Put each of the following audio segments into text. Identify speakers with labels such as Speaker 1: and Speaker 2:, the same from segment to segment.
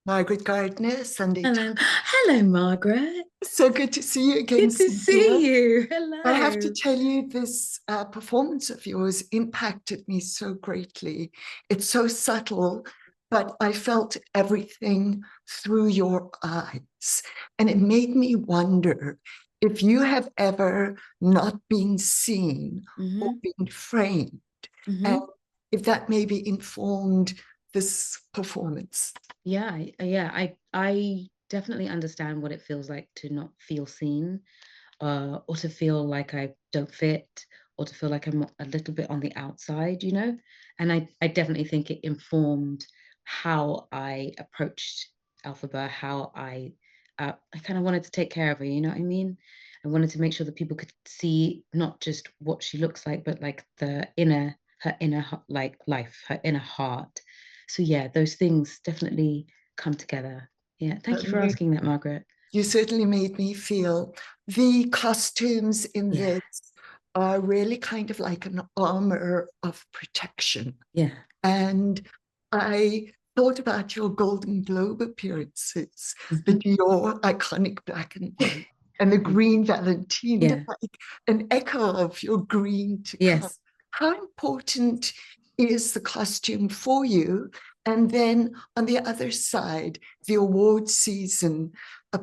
Speaker 1: Margaret Gardner, Sunday Times.
Speaker 2: Hello, Margaret.
Speaker 1: So good to see you again,
Speaker 2: Good to
Speaker 1: Cynthia.
Speaker 2: see you.
Speaker 1: I have to
Speaker 2: Hello.
Speaker 1: tell you, this performance of yours impacted me so greatly. It's so subtle, but I felt everything through your eyes. And it made me wonder if you have ever not been seen or
Speaker 2: hmm
Speaker 1: been framed, and
Speaker 2: hmm
Speaker 1: if that maybe informed this performance.
Speaker 2: I definitely understand what it feels like to not feel seen, or to feel like I don't fit, or to feel like I'm a little bit on the outside, you know? And I definitely think it informed how I approached Elphaba, how I kind of wanted to take care of her, you know what I mean? I wanted to make sure that people could see not just what she looks like, but like her inner like life, her inner heart. So yeah, those things definitely come together. Yeah, thank you for
Speaker 1: You
Speaker 2: asking that, Margaret.
Speaker 1: You certainly made me feel the costumes in
Speaker 2: Yeah,
Speaker 1: this are really kind of like an armor of protection.
Speaker 2: yeah.
Speaker 1: And I thought about your Golden Globe appearances,
Speaker 2: Mhm.
Speaker 1: that your iconic black and white and the green Valentine,
Speaker 2: Yeah.
Speaker 1: like an echo of your green to come.
Speaker 2: Yes.
Speaker 1: How important is the costume for you? And then on the other side, the award season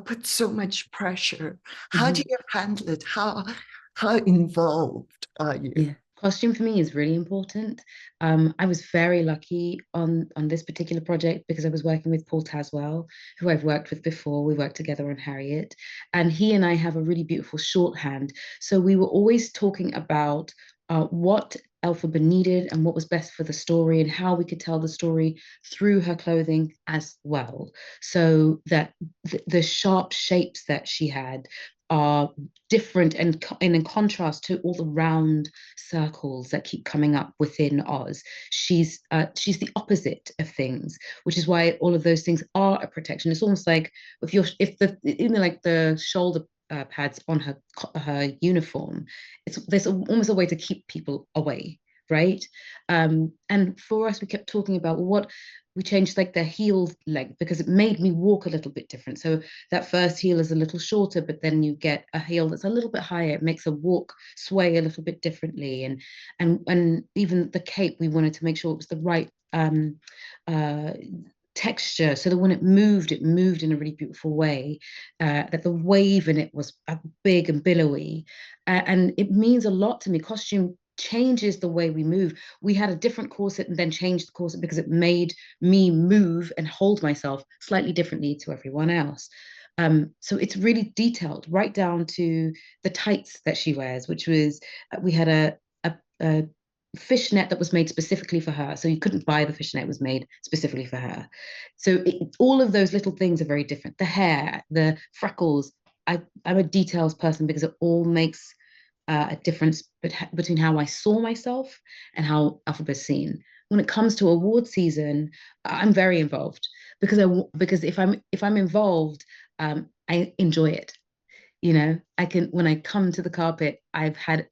Speaker 1: puts so much pressure. How do
Speaker 2: Mhm.
Speaker 1: you handle it? How involved are you?
Speaker 2: Yeah. Costume for me is really important. I was very lucky on this particular project because I was working with Paul Taswell, who I've worked with before. We worked together on Harriet, and he and I have a really beautiful shorthand. So we were always talking about what Elphaba needed and what was best for the story and how we could tell the story through her clothing as well. So that the sharp shapes that she had are different and in contrast to all the round circles that keep coming up within Oz. She's the opposite of things, which is why all of those things are a protection. It's almost like if the like the shoulder pads on her uniform, there's almost a way to keep people away, right? And for us, we kept talking about what we changed like the heel length because it made me walk a little bit different. So that first heel is a little shorter, but then you get a heel that's a little bit higher. It makes a walk sway a little bit differently. And even the cape, we wanted to make sure it was the right uh, texture so that when it moved in a really beautiful way, that the wave in it was big and billowy. And it means a lot to me. Costume changes the way we move. We had a different corset and then changed the corset because it made me move and hold myself slightly differently to everyone else. So it's really detailed, right down to the tights that she wears, which was we had a fishnet that was made specifically for her. So you couldn't buy the fishnet; it was made specifically for her. So all of those little things are very different. The hair, the freckles. I'm a details person because it all makes a difference between how I saw myself and how Alphabet's seen. When it comes to award season, I'm very involved because if I'm involved, I enjoy it. You know, I can when I come to the carpet, I've had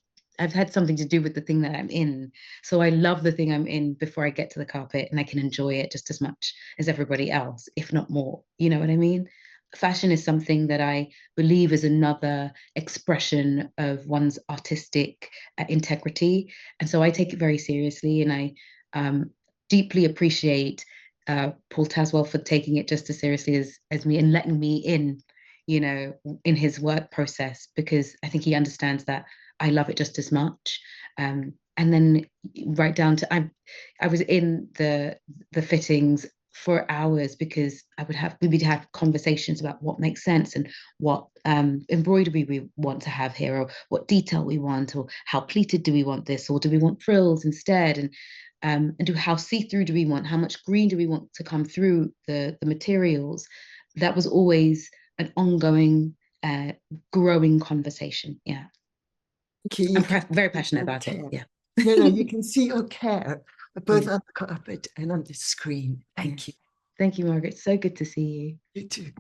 Speaker 2: something to do with the thing that I'm in. So I love the thing I'm in before I get to the carpet and I can enjoy it just as much as everybody else, if not more. You know what I mean? Fashion is something that I believe is another expression of one's artistic integrity. And so I take it very seriously and I um, deeply appreciate Paul Taswell for taking it just as seriously as me and letting me in, you know, in his work process because I think he understands that I love it just as much. And then right down to I was in the fittings for hours because we'd have conversations about what makes sense and what embroidery we want to have here or what detail we want or how pleated do we want this or do we want frills instead and do how see-through do we want, how much green do we want to come through the materials. That was always an ongoing, growing conversation. Yeah,
Speaker 1: Okay, you
Speaker 2: I'm
Speaker 1: can
Speaker 2: very
Speaker 1: see
Speaker 2: passionate
Speaker 1: your
Speaker 2: about it.
Speaker 1: care.
Speaker 2: Yeah,
Speaker 1: No, no, you can see your care both
Speaker 2: yeah,
Speaker 1: on the carpet and on the screen.
Speaker 2: yeah.
Speaker 1: Thank you.
Speaker 2: Thank you, Margaret. So good to see you.
Speaker 1: You too.